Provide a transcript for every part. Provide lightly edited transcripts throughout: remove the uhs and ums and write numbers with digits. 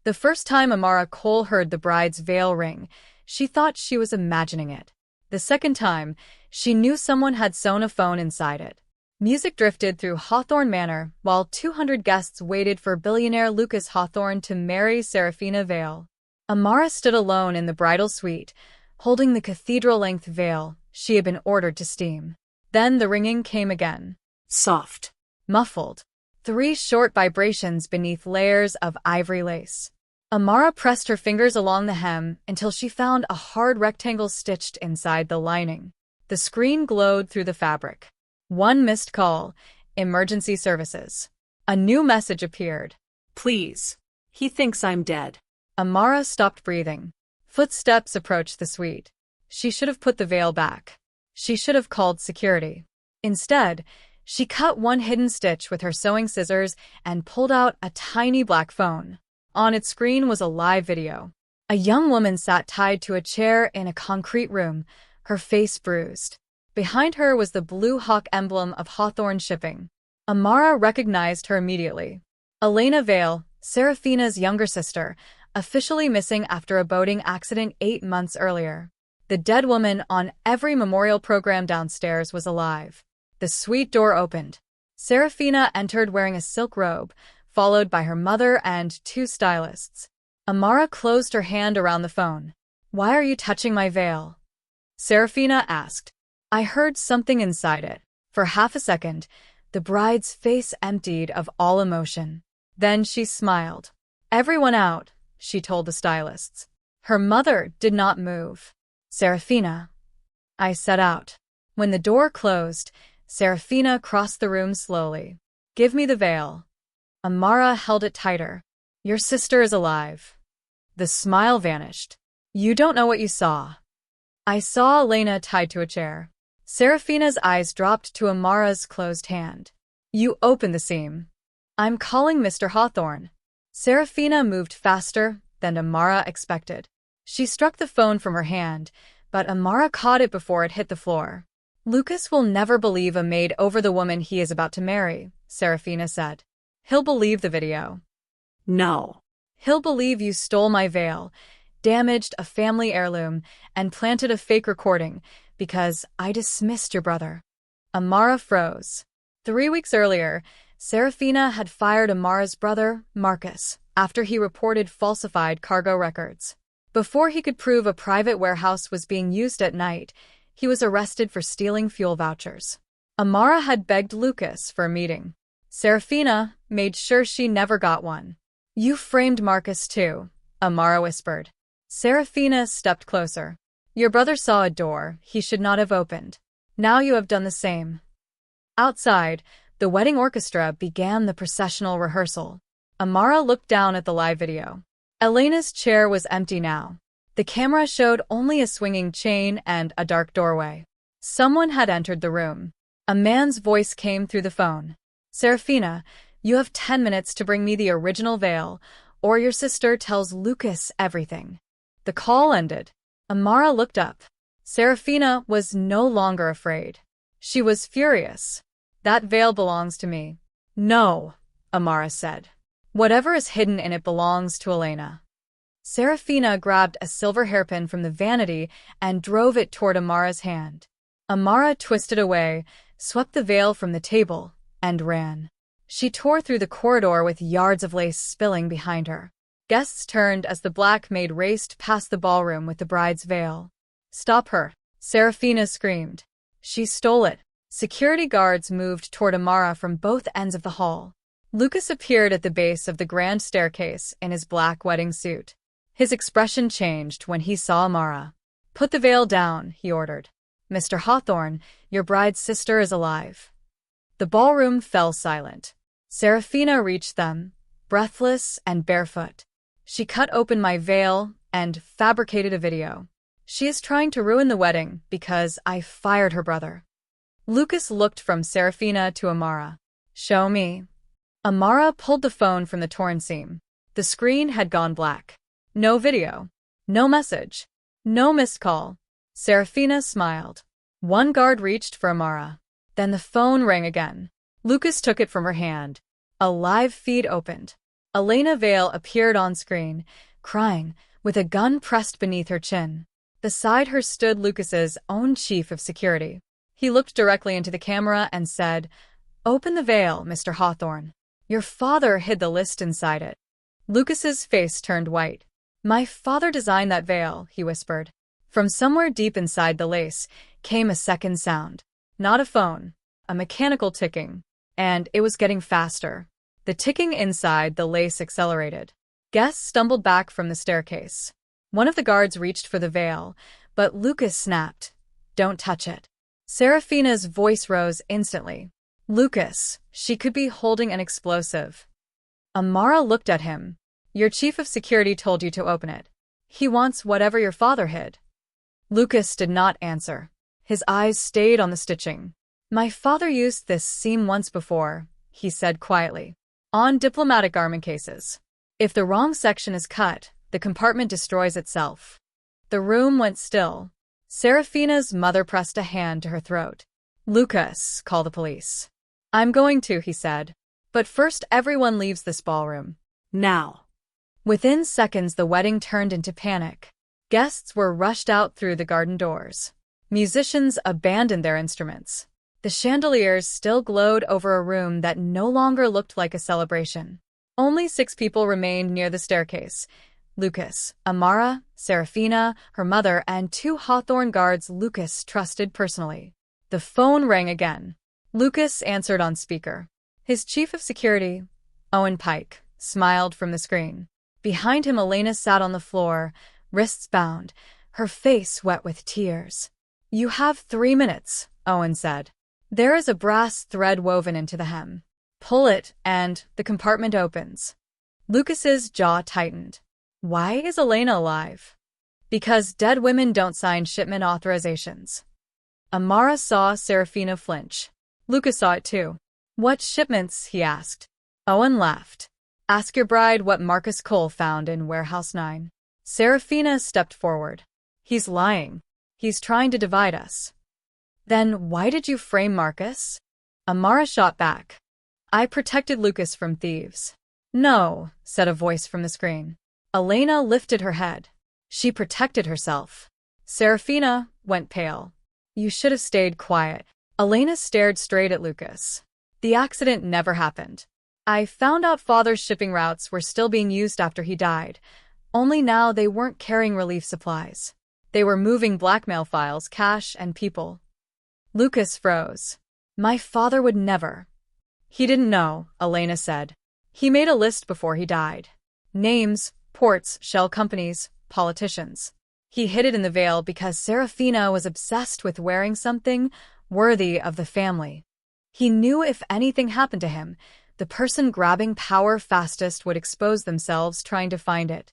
The first time Amara Cole heard the bride's veil ring, she thought she was imagining it. The second time, she knew someone had sewn a phone inside it. Music drifted through Hawthorne Manor while 200 guests waited for billionaire Lucas Hawthorne to marry Serafina Vale. Amara stood alone in the bridal suite, holding the cathedral-length veil she had been ordered to steam. Then the ringing came again. Soft. Muffled. 3 short vibrations beneath layers of ivory lace. Amara pressed her fingers along the hem until she found a hard rectangle stitched inside the lining. The screen glowed through the fabric. 1 missed call. Emergency services. A new message appeared. Please. He thinks I'm dead. Amara stopped breathing. Footsteps approached the suite. She should have put the veil back. She should have called security. Instead, she cut 1 hidden stitch with her sewing scissors and pulled out a tiny black phone. On its screen was a live video. A young woman sat tied to a chair in a concrete room, her face bruised. Behind her was the blue hawk emblem of Hawthorne Shipping. Amara recognized her immediately. Elena Vale, Serafina's younger sister, officially missing after a boating accident 8 months earlier. The dead woman on every memorial program downstairs was alive. The suite door opened. Serafina entered wearing a silk robe, followed by her mother and 2 stylists. Amara closed her hand around the phone. "Why are you touching my veil?" Serafina asked. "I heard something inside it." For half a second, the bride's face emptied of all emotion. Then she smiled. "Everyone out," she told the stylists. Her mother did not move. "Serafina," I said out. When the door closed, Serafina crossed the room slowly. "Give me the veil." Amara held it tighter. "Your sister is alive." The smile vanished. "You don't know what you saw." I saw Elena tied to a chair. Serafina's eyes dropped to Amara's closed hand. "You opened the seam." "I'm calling Mr. Hawthorne." Serafina moved faster than Amara expected. She struck the phone from her hand, but Amara caught it before it hit the floor. "Lucas will never believe a maid over the woman he is about to marry," Serafina said. "He'll believe the video." No. "He'll believe you stole my veil, damaged a family heirloom, and planted a fake recording because I dismissed your brother." Amara froze. 3 weeks earlier, Serafina had fired Amara's brother, Marcus, after he reported falsified cargo records. Before he could prove a private warehouse was being used at night, he was arrested for stealing fuel vouchers. Amara had begged Lucas for a meeting. Serafina made sure she never got one. "You framed Marcus too," Amara whispered. Serafina stepped closer. "Your brother saw a door he should not have opened. Now you have done the same." Outside, the wedding orchestra began the processional rehearsal. Amara looked down at the live video. Elena's chair was empty now. The camera showed only a swinging chain and a dark doorway. Someone had entered the room. A man's voice came through the phone. "Serafina, you have 10 minutes to bring me the original veil, or your sister tells Lucas everything." The call ended. Amara looked up. Serafina was no longer afraid. She was furious. "That veil belongs to me." "No," Amara said. "Whatever is hidden in it belongs to Elena." Serafina grabbed a silver hairpin from the vanity and drove it toward Amara's hand. Amara twisted away, swept the veil from the table, and ran. She tore through the corridor with yards of lace spilling behind her. Guests turned as the black maid raced past the ballroom with the bride's veil. "Stop her," Serafina screamed. "She stole it." Security guards moved toward Amara from both ends of the hall. Lucas appeared at the base of the grand staircase in his black wedding suit. His expression changed when he saw Amara. "Put the veil down," he ordered. "Mr. Hawthorne, your bride's sister is alive." The ballroom fell silent. Serafina reached them, breathless and barefoot. "She cut open my veil and fabricated a video. She is trying to ruin the wedding because I fired her brother." Lucas looked from Serafina to Amara. "Show me." Amara pulled the phone from the torn seam. The screen had gone black. No video. No message. No missed call. Serafina smiled. One guard reached for Amara. Then the phone rang again. Lucas took it from her hand. A live feed opened. Elena Vale appeared on screen, crying, with a gun pressed beneath her chin. Beside her stood Lucas's own chief of security. He looked directly into the camera and said, "Open the veil, Mr. Hawthorne. Your father hid the list inside it." Lucas's face turned white. "My father designed that veil," he whispered. From somewhere deep inside the lace came a second sound. Not a phone, a mechanical ticking. And it was getting faster. The ticking inside the lace accelerated. Guests stumbled back from the staircase. One of the guards reached for the veil, but Lucas snapped, "Don't touch it." Serafina's voice rose instantly. "Lucas, she could be holding an explosive." Amara looked at him. "Your chief of security told you to open it. He wants whatever your father hid." Lucas did not answer. His eyes stayed on the stitching. "My father used this seam once before," he said quietly. "On diplomatic garment cases. If the wrong section is cut, the compartment destroys itself." The room went still. Serafina's mother pressed a hand to her throat. "Lucas, call the police." "I'm going to," he said. "But first everyone leaves this ballroom. Now." Within seconds the wedding turned into panic. Guests were rushed out through the garden doors. Musicians abandoned their instruments. The chandeliers still glowed over a room that no longer looked like a celebration. Only 6 people remained near the staircase. Lucas, Amara, Serafina, her mother, and 2 Hawthorne guards Lucas trusted personally. The phone rang again. Lucas answered on speaker. His chief of security, Owen Pike, smiled from the screen. Behind him Elena sat on the floor, wrists bound, her face wet with tears. "You have 3 minutes," Owen said. "There is a brass thread woven into the hem. Pull it, and the compartment opens." Lucas's jaw tightened. Why is Elena alive? Because dead women don't sign shipment authorizations. Amara saw Serafina flinch. Lucas saw it too. "What shipments?" he asked. Owen laughed. "Ask your bride what Marcus Cole found in Warehouse 9. Serafina stepped forward. "He's lying. He's trying to divide us." "Then why did you frame Marcus?" Amara shot back. "I protected Lucas from thieves." "No," said a voice from the screen. Elena lifted her head. She protected herself. Serafina went pale. "You should have stayed quiet." Elena stared straight at Lucas. "The accident never happened. I found out father's shipping routes were still being used after he died. Only now they weren't carrying relief supplies. They were moving blackmail files, cash, and people." Lucas froze. "My father would never." "He didn't know," Elena said. "He made a list before he died. Names, ports, shell companies, politicians. He hid it in the veil because Serafina was obsessed with wearing something worthy of the family. He knew if anything happened to him, the person grabbing power fastest would expose themselves trying to find it."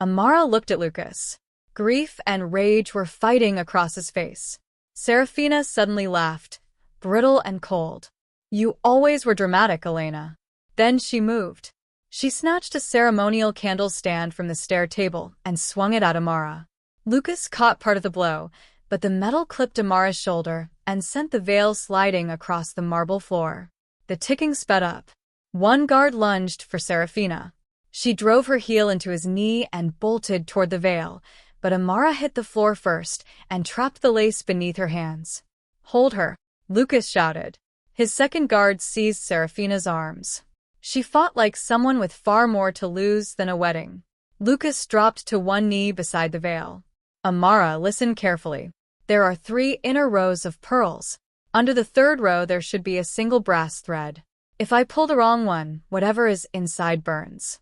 Amara looked at Lucas. Grief and rage were fighting across his face. Serafina suddenly laughed, brittle and cold. "You always were dramatic, Elena." Then she moved. She snatched a ceremonial candle stand from the stair table and swung it at Amara. Lucas caught part of the blow, but the metal clipped Amara's shoulder and sent the veil sliding across the marble floor. The ticking sped up. One guard lunged for Serafina. She drove her heel into his knee and bolted toward the veil, but Amara hit the floor first and trapped the lace beneath her hands. "Hold her," Lucas shouted. His second guard seized Serafina's arms. She fought like someone with far more to lose than a wedding. Lucas dropped to one knee beside the veil. "Amara, listen carefully. There are 3 inner rows of pearls. Under the 3rd row there should be a single brass thread. If I pull the wrong one, whatever is inside burns."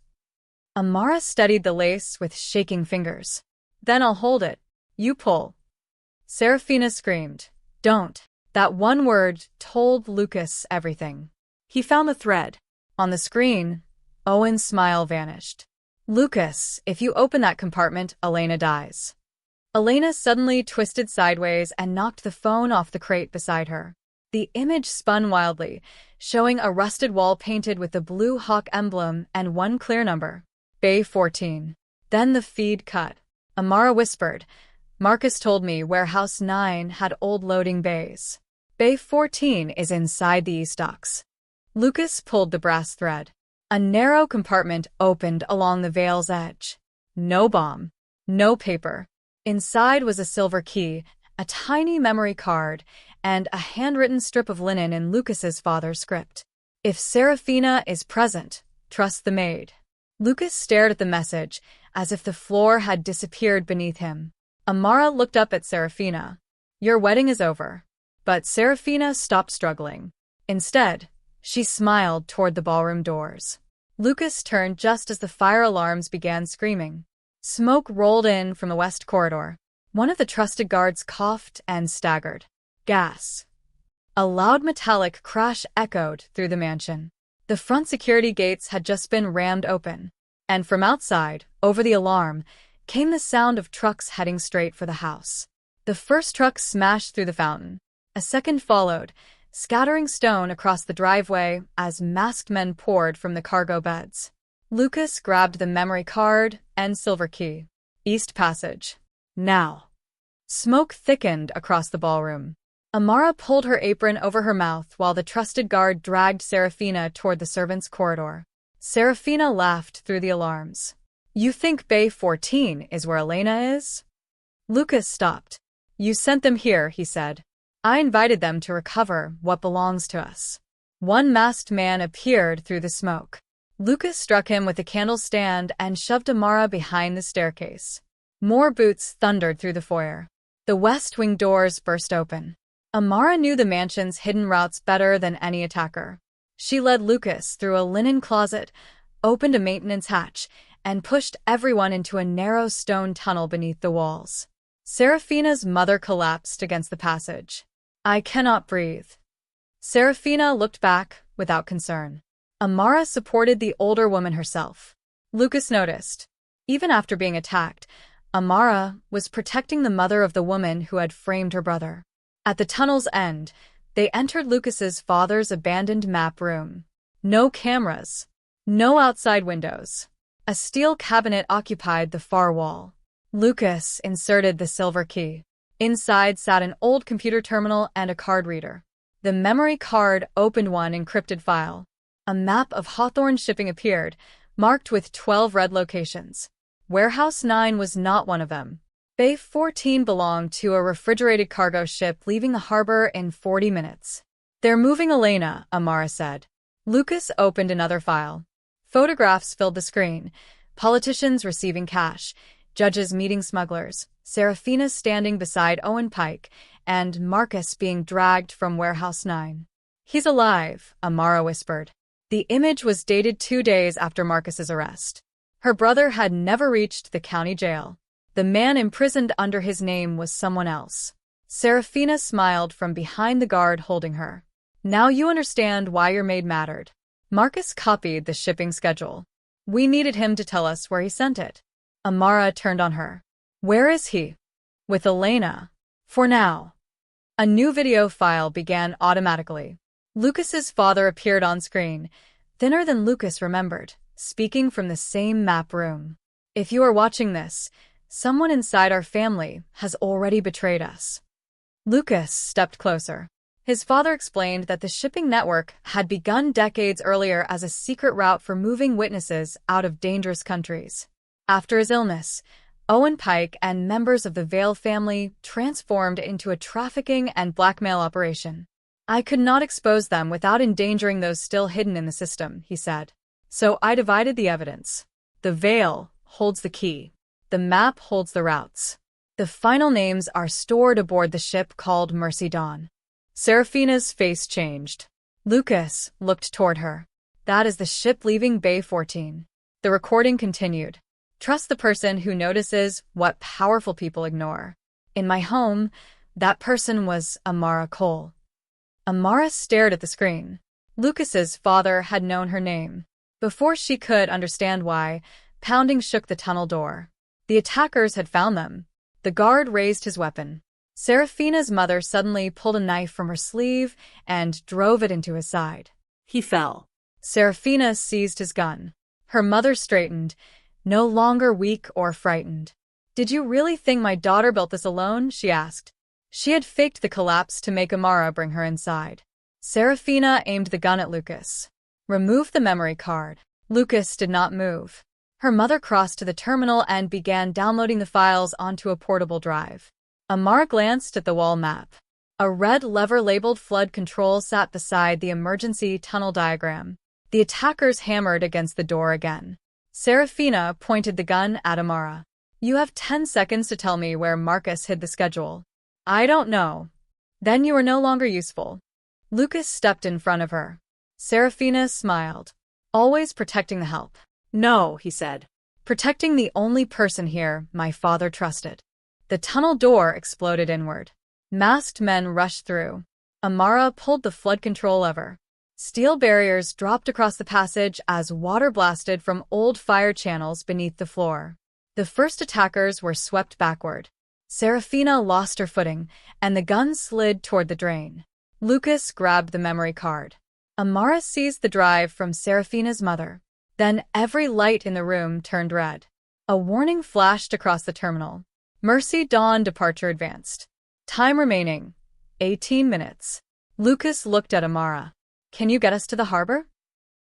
Amara steadied the lace with shaking fingers. "Then I'll hold it. You pull." Serafina screamed. "Don't." That one word told Lucas everything. He found the thread. On the screen, Owen's smile vanished. "Lucas, if you open that compartment, Elena dies." Elena suddenly twisted sideways and knocked the phone off the crate beside her. The image spun wildly, showing a rusted wall painted with the blue hawk emblem and one clear number. Bay 14. Then the feed cut. Amara whispered, "Marcus told me Warehouse 9 had old loading bays. Bay 14 is inside the east docks." Lucas pulled the brass thread. A narrow compartment opened along the veil's edge. No bomb. No paper. Inside was a silver key, a tiny memory card, and a handwritten strip of linen in Lucas's father's script. If Serafina is present, trust the maid. Lucas stared at the message, as if the floor had disappeared beneath him. Amara looked up at Serafina. Your wedding is over. But Serafina stopped struggling. Instead, she smiled toward the ballroom doors. Lucas turned just as the fire alarms began screaming. Smoke rolled in from the west corridor. One of the trusted guards coughed and staggered. Gas. A loud metallic crash echoed through the mansion. The front security gates had just been rammed open, and from outside, over the alarm, came the sound of trucks heading straight for the house. The first truck smashed through the fountain. A second followed, scattering stone across the driveway as masked men poured from the cargo beds. Lucas grabbed the memory card and silver key. East Passage. Now. Smoke thickened across the ballroom. Amara pulled her apron over her mouth while the trusted guard dragged Serafina toward the servants' corridor. Serafina laughed through the alarms. You think Bay 14 is where Elena is? Lucas stopped. You sent them here, he said. I invited them to recover what belongs to us. One masked man appeared through the smoke. Lucas struck him with a candle stand and shoved Amara behind the staircase. More boots thundered through the foyer. The west wing doors burst open. Amara knew the mansion's hidden routes better than any attacker. She led Lucas through a linen closet, opened a maintenance hatch, and pushed everyone into a narrow stone tunnel beneath the walls. Serafina's mother collapsed against the passage. I cannot breathe. Serafina looked back without concern. Amara supported the older woman herself. Lucas noticed. Even after being attacked, Amara was protecting the mother of the woman who had framed her brother. At the tunnel's end, they entered Lucas's father's abandoned map room. No cameras. No outside windows. A steel cabinet occupied the far wall. Lucas inserted the silver key. Inside sat an old computer terminal and a card reader. The memory card opened one encrypted file. A map of Hawthorne shipping appeared, marked with 12 red locations. Warehouse 9 was not one of them. Bay 14 belonged to a refrigerated cargo ship leaving the harbor in 40 minutes. They're moving Elena, Amara said. Lucas opened another file. Photographs filled the screen. Politicians receiving cash, judges meeting smugglers, Serafina standing beside Owen Pike, and Marcus being dragged from Warehouse 9. He's alive, Amara whispered. The image was dated 2 days after Marcus's arrest. Her brother had never reached the county jail. The man imprisoned under his name was someone else. Serafina smiled from behind the guard holding her. Now you understand why your maid mattered. Marcus copied the shipping schedule. We needed him to tell us where he sent it. Amara turned on her. Where is he? With Elena. For now. A new video file began automatically. Lucas's father appeared on screen, thinner than Lucas remembered, speaking from the same map room. If you are watching this, someone inside our family has already betrayed us. Lucas stepped closer. His father explained that the shipping network had begun decades earlier as a secret route for moving witnesses out of dangerous countries. After his illness, Owen Pike and members of the Vale family transformed into a trafficking and blackmail operation. I could not expose them without endangering those still hidden in the system, he said. So I divided the evidence. The Vale holds the key. The map holds the routes. The final names are stored aboard the ship called Mercy Dawn. Serafina's face changed. Lucas looked toward her. That is the ship leaving Bay 14. The recording continued. Trust the person who notices what powerful people ignore. In my home, that person was Amara Cole. Amara stared at the screen. Lucas's father had known her name. Before she could understand why, pounding shook the tunnel door. The attackers had found them. The guard raised his weapon. Serafina's mother suddenly pulled a knife from her sleeve and drove it into his side. He fell. Serafina seized his gun. Her mother straightened, no longer weak or frightened. Did you really think my daughter built this alone? She asked. She had faked the collapse to make Amara bring her inside. Serafina aimed the gun at Lucas. Remove the memory card. Lucas did not move. Her mother crossed to the terminal and began downloading the files onto a portable drive. Amara glanced at the wall map. A red lever labeled flood control sat beside the emergency tunnel diagram. The attackers hammered against the door again. Serafina pointed the gun at Amara. You have 10 seconds to tell me where Marcus hid the schedule. I don't know. Then you are no longer useful. Lucas stepped in front of her. Serafina smiled. Always protecting the help. No, he said. Protecting the only person here my father trusted. The tunnel door exploded inward. Masked men rushed through. Amara pulled the flood control lever. Steel barriers dropped across the passage as water blasted from old fire channels beneath the floor. The first attackers were swept backward. Serafina lost her footing, and the gun slid toward the drain. Lucas grabbed the memory card. Amara seized the drive from Serafina's mother. Then every light in the room turned red. A warning flashed across the terminal. Mercy Dawn departure advanced. Time remaining, 18 minutes. Lucas looked at Amara. Can you get us to the harbor?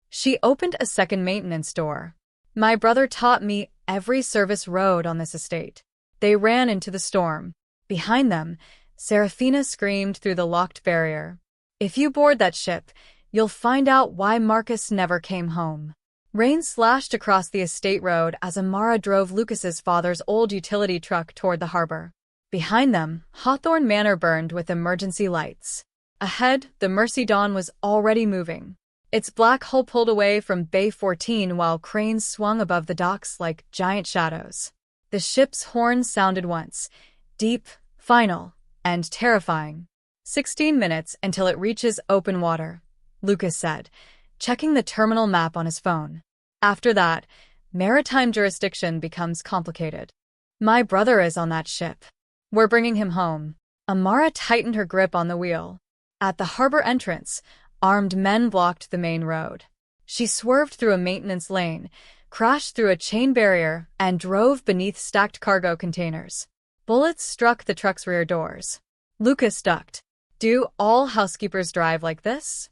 She opened a second maintenance door. My brother taught me every service road on this estate. They ran into the storm. Behind them, Serafina screamed through the locked barrier. If you board that ship, you'll find out why Marcus never came home. Rain slashed across the estate road as Amara drove Lucas's father's old utility truck toward the harbor. Behind them, Hawthorne Manor burned with emergency lights. Ahead, the Mercy Dawn was already moving. Its black hull pulled away from Bay 14 while cranes swung above the docks like giant shadows. The ship's horn sounded once, deep, final, and terrifying. 16 minutes until it reaches open water, Lucas said, checking the terminal map on his phone. After that, maritime jurisdiction becomes complicated. My brother is on that ship. We're bringing him home. Amara tightened her grip on the wheel. At the harbor entrance, armed men blocked the main road. She swerved through a maintenance lane, crashed through a chain barrier, and drove beneath stacked cargo containers. Bullets struck the truck's rear doors. Lucas ducked. Do all housekeepers drive like this?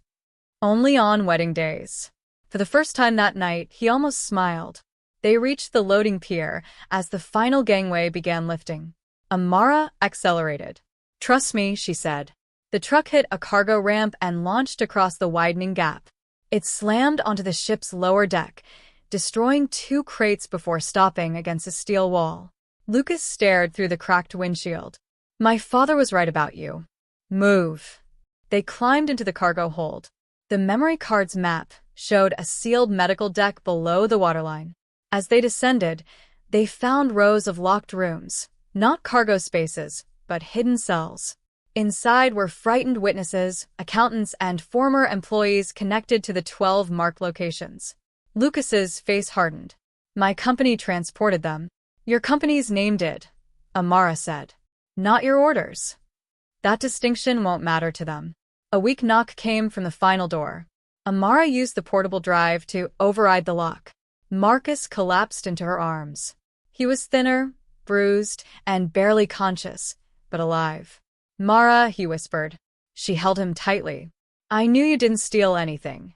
Only on wedding days. For the first time that night, he almost smiled. They reached the loading pier as the final gangway began lifting. Amara accelerated. Trust me, she said. The truck hit a cargo ramp and launched across the widening gap. It slammed onto the ship's lower deck, destroying 2 crates before stopping against a steel wall. Lucas stared through the cracked windshield. My father was right about you. Move. They climbed into the cargo hold. The memory card's map showed a sealed medical deck below the waterline. As they descended, they found rows of locked rooms. Not cargo spaces, but hidden cells. Inside were frightened witnesses, accountants, and former employees connected to the 12 marked locations. Lucas's face hardened. My company transported them. Your company's name did, Amara said. Not your orders. That distinction won't matter to them. A weak knock came from the final door. Amara used the portable drive to override the lock. Marcus collapsed into her arms. He was thinner, bruised, and barely conscious, but alive. Mara, he whispered. She held him tightly. I knew you didn't steal anything.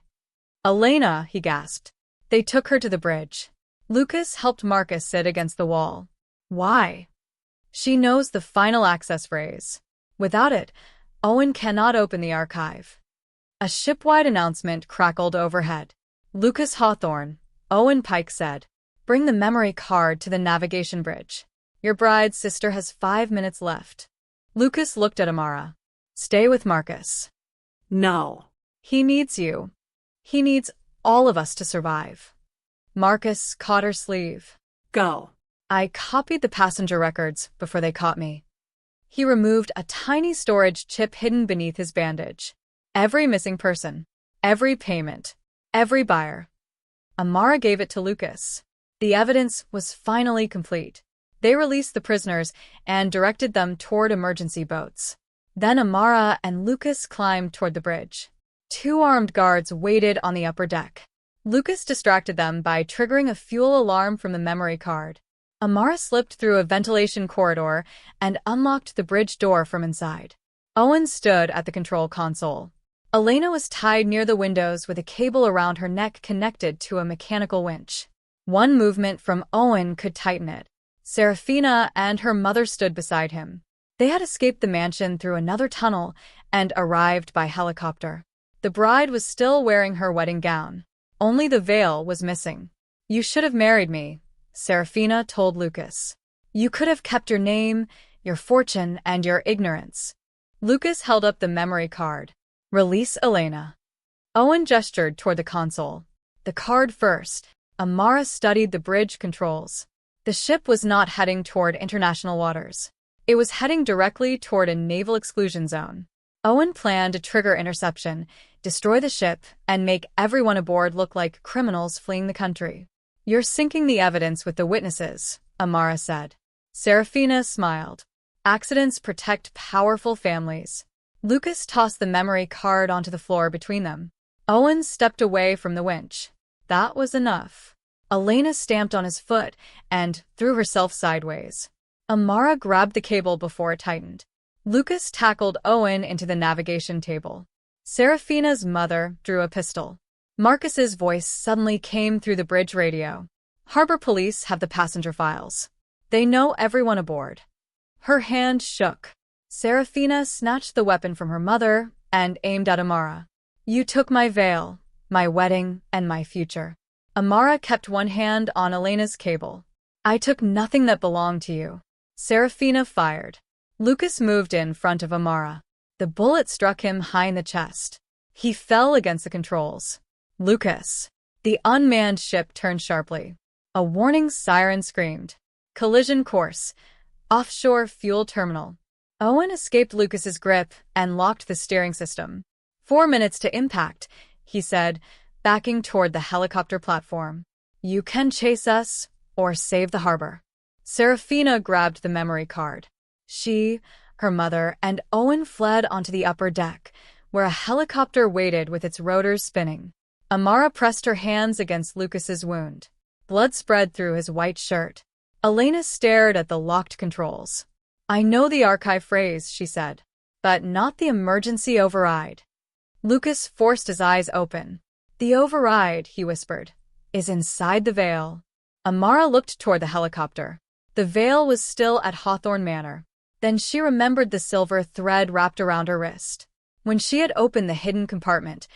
Elena, he gasped. They took her to the bridge. Lucas helped Marcus sit against the wall. Why? She knows the final access phrase. Without it, Owen cannot open the archive. A shipwide announcement crackled overhead. Lucas Hawthorne, Owen Pike said. Bring the memory card to the navigation bridge. Your bride's sister has 5 minutes left. Lucas looked at Amara. Stay with Marcus. No. He needs you. He needs all of us to survive. Marcus caught her sleeve. Go. I copied the passenger records before they caught me. He removed a tiny storage chip hidden beneath his bandage. Every missing person, every payment, every buyer. Amara gave it to Lucas. The evidence was finally complete. They released the prisoners and directed them toward emergency boats. Then Amara and Lucas climbed toward the bridge. 2 armed guards waited on the upper deck. Lucas distracted them by triggering a fuel alarm from the memory card. Amara slipped through a ventilation corridor and unlocked the bridge door from inside. Owen stood at the control console. Elena was tied near the windows with a cable around her neck connected to a mechanical winch. One movement from Owen could tighten it. Serafina and her mother stood beside him. They had escaped the mansion through another tunnel and arrived by helicopter. The bride was still wearing her wedding gown. Only the veil was missing. "You should have married me," Serafina told Lucas. "You could have kept your name, your fortune, and your ignorance." Lucas held up the memory card. "Release Elena." Owen gestured toward the console. "The card first." Amara studied the bridge controls. The ship was not heading toward international waters. It was heading directly toward a naval exclusion zone. Owen planned to trigger interception, destroy the ship, and make everyone aboard look like criminals fleeing the country. "You're sinking the evidence with the witnesses," Amara said. Serafina smiled. "Accidents protect powerful families." Lucas tossed the memory card onto the floor between them. Owen stepped away from the winch. That was enough. Elena stamped on his foot and threw herself sideways. Amara grabbed the cable before it tightened. Lucas tackled Owen into the navigation table. Serafina's mother drew a pistol. Marcus's voice suddenly came through the bridge radio. "Harbor police have the passenger files. They know everyone aboard." Her hand shook. Serafina snatched the weapon from her mother and aimed at Amara. "You took my veil, my wedding, and my future." Amara kept one hand on Elena's cable. "I took nothing that belonged to you." Serafina fired. Lucas moved in front of Amara. The bullet struck him high in the chest. He fell against the controls. "Lucas!" The unmanned ship turned sharply. A warning siren screamed. "Collision course. Offshore fuel terminal." Owen escaped Lucas's grip and locked the steering system. 4 minutes to impact, he said, backing toward the helicopter platform. "You can chase us or save the harbor." Serafina grabbed the memory card. She, her mother, and Owen fled onto the upper deck, where a helicopter waited with its rotors spinning. Amara pressed her hands against Lucas's wound. Blood spread through his white shirt. Elena stared at the locked controls. "I know the archive phrase," she said, "but not the emergency override." Lucas forced his eyes open. "The override," he whispered, "is inside the veil." Amara looked toward the helicopter. The veil was still at Hawthorne Manor. Then she remembered the silver thread wrapped around her wrist. When she had opened the hidden compartment,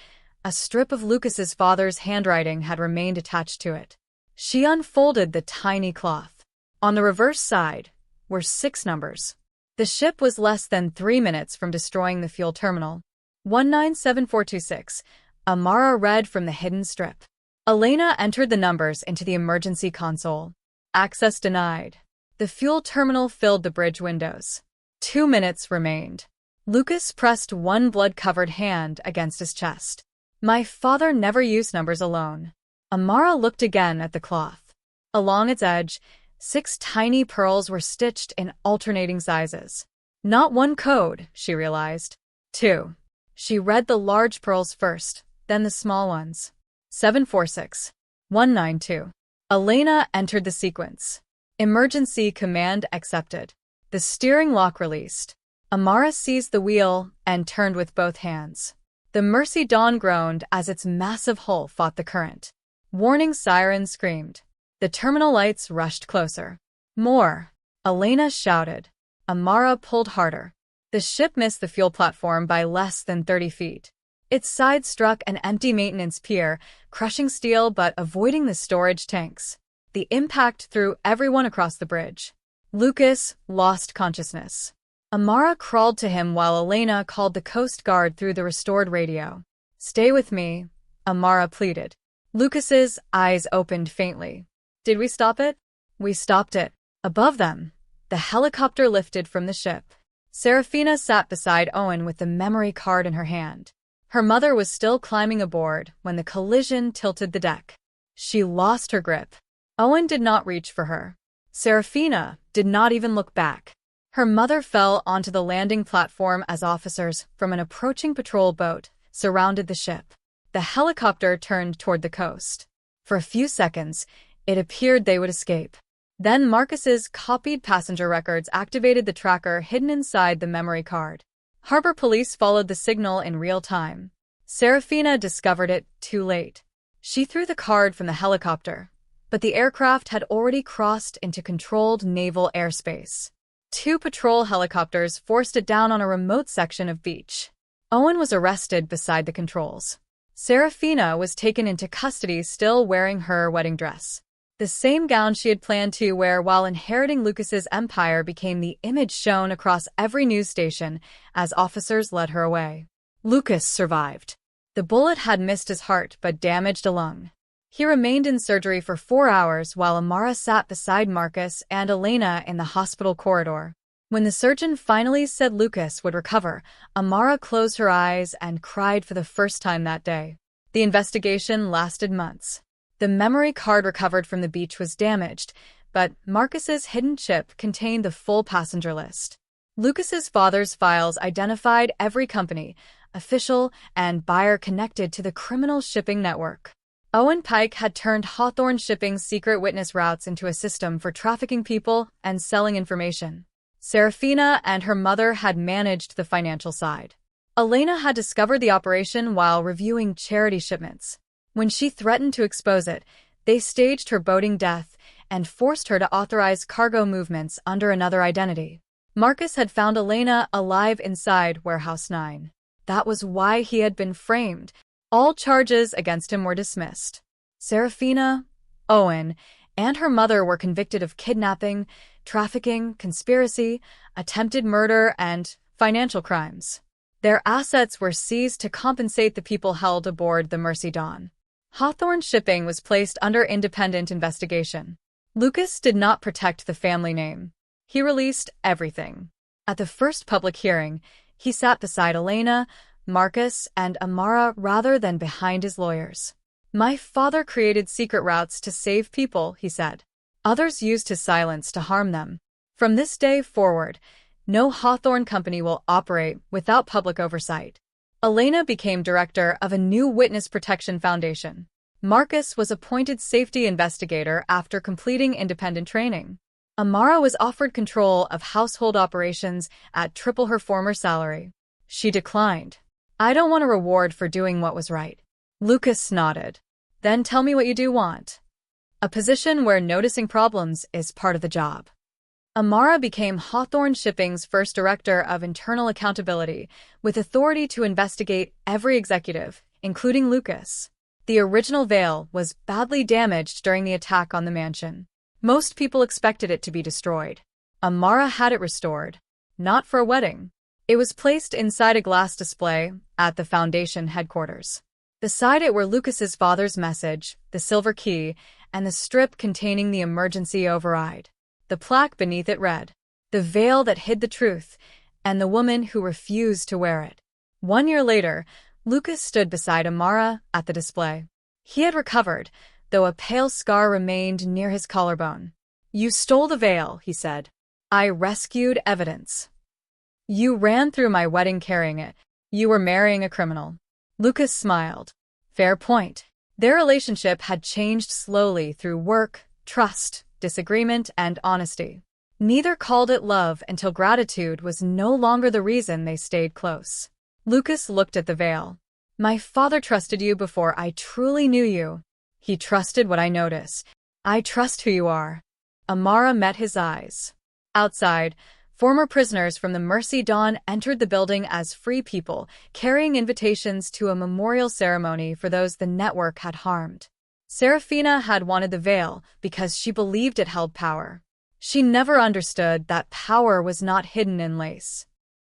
a strip of Lucas's father's handwriting had remained attached to it. She unfolded the tiny cloth. On the reverse side were 6 numbers. The ship was less than 3 minutes from destroying the fuel terminal. 197426, Amara read from the hidden strip. Elena entered the numbers into the emergency console. Access denied. The fuel terminal filled the bridge windows. 2 minutes remained. Lucas pressed one blood-covered hand against his chest. "My father never used numbers alone." Amara looked again at the cloth. Along its edge, 6 tiny pearls were stitched in alternating sizes. Not one code, she realized. 2. She read the large pearls first, then the small ones. 746. 192. Elena entered the sequence. Emergency command accepted. The steering lock released. Amara seized the wheel and turned with both hands. The Mercy Dawn groaned as its massive hull fought the current. Warning sirens screamed. The terminal lights rushed closer. "More!" Elena shouted. Amara pulled harder. The ship missed the fuel platform by less than 30 feet. Its side struck an empty maintenance pier, crushing steel but avoiding the storage tanks. The impact threw everyone across the bridge. Lucas lost consciousness. Amara crawled to him while Elena called the Coast Guard through the restored radio. "Stay with me," Amara pleaded. Lucas's eyes opened faintly. "Did we stop it?" "We stopped it." Above them, the helicopter lifted from the ship. Serafina sat beside Owen with the memory card in her hand. Her mother was still climbing aboard when the collision tilted the deck. She lost her grip. Owen did not reach for her. Serafina did not even look back. Her mother fell onto the landing platform as officers from an approaching patrol boat surrounded the ship. The helicopter turned toward the coast. For a few seconds, it appeared they would escape. Then Marcus's copied passenger records activated the tracker hidden inside the memory card. Harbor police followed the signal in real time. Serafina discovered it too late. She threw the card from the helicopter, but the aircraft had already crossed into controlled naval airspace. 2 patrol helicopters forced it down on a remote section of beach. Owen was arrested beside the controls. Serafina was taken into custody still wearing her wedding dress. The same gown she had planned to wear while inheriting Lucas's empire became the image shown across every news station as officers led her away. Lucas survived. The bullet had missed his heart but damaged a lung. He remained in surgery for 4 hours while Amara sat beside Marcus and Elena in the hospital corridor. When the surgeon finally said Lucas would recover, Amara closed her eyes and cried for the first time that day. The investigation lasted months. The memory card recovered from the beach was damaged, but Marcus's hidden chip contained the full passenger list. Lucas's father's files identified every company, official, and buyer connected to the criminal shipping network. Owen Pike had turned Hawthorne Shipping's secret witness routes into a system for trafficking people and selling information. Serafina and her mother had managed the financial side. Elena had discovered the operation while reviewing charity shipments. When she threatened to expose it, they staged her boating death and forced her to authorize cargo movements under another identity. Marcus had found Elena alive inside Warehouse 9. That was why he had been framed. All charges against him were dismissed. Serafina, Owen, and her mother were convicted of kidnapping, trafficking, conspiracy, attempted murder, and financial crimes. Their assets were seized to compensate the people held aboard the Mercy Dawn. Hawthorne Shipping was placed under independent investigation. Lucas did not protect the family name. He released everything. At the first public hearing, he sat beside Elena, Marcus, and Amara rather than behind his lawyers. "My father created secret routes to save people," he said. "Others used his silence to harm them. From this day forward, no Hawthorne company will operate without public oversight." Elena became director of a new witness protection foundation. Marcus was appointed safety investigator after completing independent training. Amara was offered control of household operations at triple her former salary. She declined. "I don't want a reward for doing what was right." Lucas nodded. "Then tell me what you do want." "A position where noticing problems is part of the job." Amara became Hawthorne Shipping's first director of internal accountability, with authority to investigate every executive, including Lucas. The original veil was badly damaged during the attack on the mansion. Most people expected it to be destroyed. Amara had it restored. Not for a wedding. It was placed inside a glass display at the Foundation headquarters. Beside it were Lucas's father's message, the silver key, and the strip containing the emergency override. The plaque beneath it read, "The veil that hid the truth, and the woman who refused to wear it." 1 year later, Lucas stood beside Amara at the display. He had recovered, though a pale scar remained near his collarbone. "You stole the veil," he said. "I rescued evidence. You ran through my wedding carrying it. You were marrying a criminal." Lucas smiled. Fair point. Their relationship had changed slowly through work, trust, disagreement, and honesty. Neither called it love until gratitude was no longer the reason they stayed close. Lucas looked at the veil. "My father trusted you before I truly knew you. He trusted what I notice. I trust who you are." Amara met his eyes. Outside, former prisoners from the Mercy Dawn entered the building as free people, carrying invitations to a memorial ceremony for those the network had harmed. Serafina had wanted the veil because she believed it held power. She never understood that power was not hidden in lace.